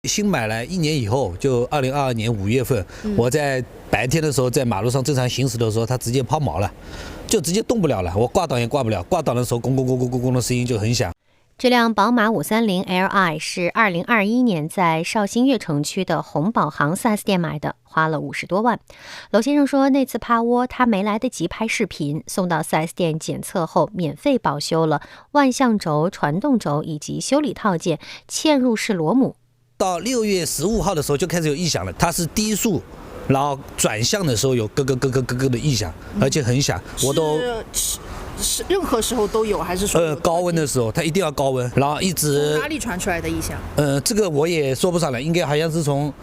新买来1年以后，就2022年5月份，我在白天的时候在马路上正常行驶的时候，它直接抛锚了，就直接动不了了。我挂档也挂不了，挂档的时候，咣咣咣咣咣咣的声音就很响。这辆宝马530 Li 是2021年在绍兴悦城区的红宝行 4S 店买的，花了50多万。娄先生说，那次趴窝他没来得及拍视频，送到 4S 店检测后，免费保修了万向轴、传动轴以及修理套件、嵌入式螺母。到6月15号的时候就开始有异响了，它是低速，然后转向的时候有咯咯咯咯咯咯的异响，而且很响，我都。是任何时候都有，还是说高温的时候它一定要高温，然后一直从哪里传出来的异响？这个我也说不上来，应该好像是从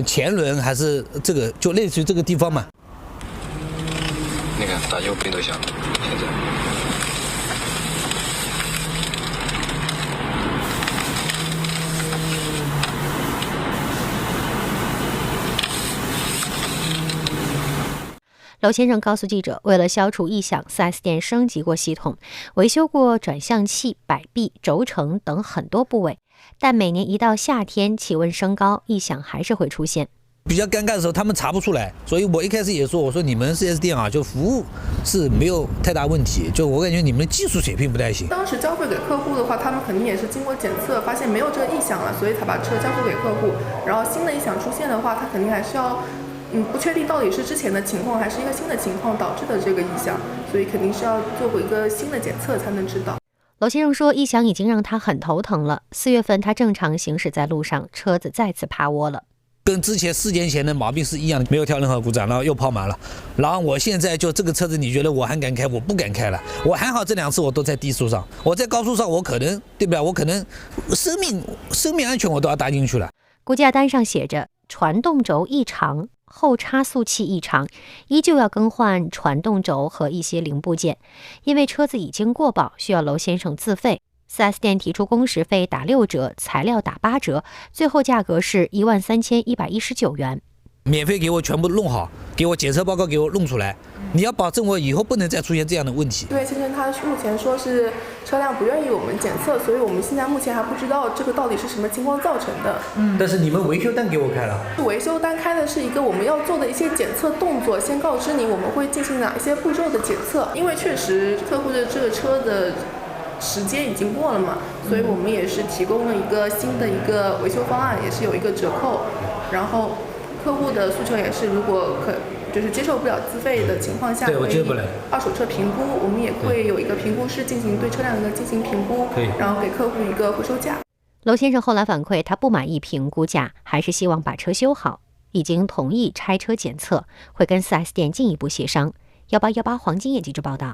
前轮还是这个，就类似于这个地方嘛。你看打右边都响，现在。娄先生告诉记者，为了消除异响 ，4S 店升级过系统，维修过转向器、摆臂、轴承等很多部位，但每年一到夏天，气温升高，异响还是会出现。比较尴尬的时候，他们查不出来，所以我一开始也说，我说你们 4S 店啊，就服务是没有太大问题，就我感觉你们技术水平不太行。当时交付给客户的话，他们肯定也是经过检测，发现没有这个异响了，所以才把车交付给客户。然后新的异响出现的话，他肯定还是要不确定到底是之前的情况还是一个新的情况导致的这个异响，所以肯定是要做过一个新的检测才能知道。娄先生说，异响已经让他很头疼了。4月份他正常行驶在路上，车子再次趴窝了。跟之前4年前的毛病是一样的，没有跳任何故障，然后又抛锚了。然后我现在就这个车子，你觉得我还敢开？我不敢开了。我还好这2次我都在低速上，我在高速上我可能对不对？我可能生命安全我都要搭进去了。估价单上写着传动轴异常，后差速器异常，依旧要更换传动轴和一些零部件。因为车子已经过保，需要娄先生自费。4S 店提出工时费打6折，材料打8折，最后价格是13119元。免费给我全部弄好，给我检测报告给我弄出来。你要保证我以后不能再出现这样的问题。对，先生他目前说是车辆不愿意我们检测，所以我们现在目前还不知道这个到底是什么情况造成的。但是你们维修单给我开了。维修单开的是一个我们要做的一些检测动作，先告知你我们会进行哪一些步骤的检测。因为确实客户的这个车的时间已经过了嘛，所以我们也是提供了一个新的一个维修方案，也是有一个折扣。然后客户的诉求也是，如果就是接受不了自费的情况下，对我接不了。二手车评估，我们也会有一个评估师进行对车辆的进行评估，然后给客户一个回收价。娄先生后来反馈，他不满意评估价，还是希望把车修好，已经同意拆车检测，会跟 4S 店进一步协商。1818黄金眼记者报道。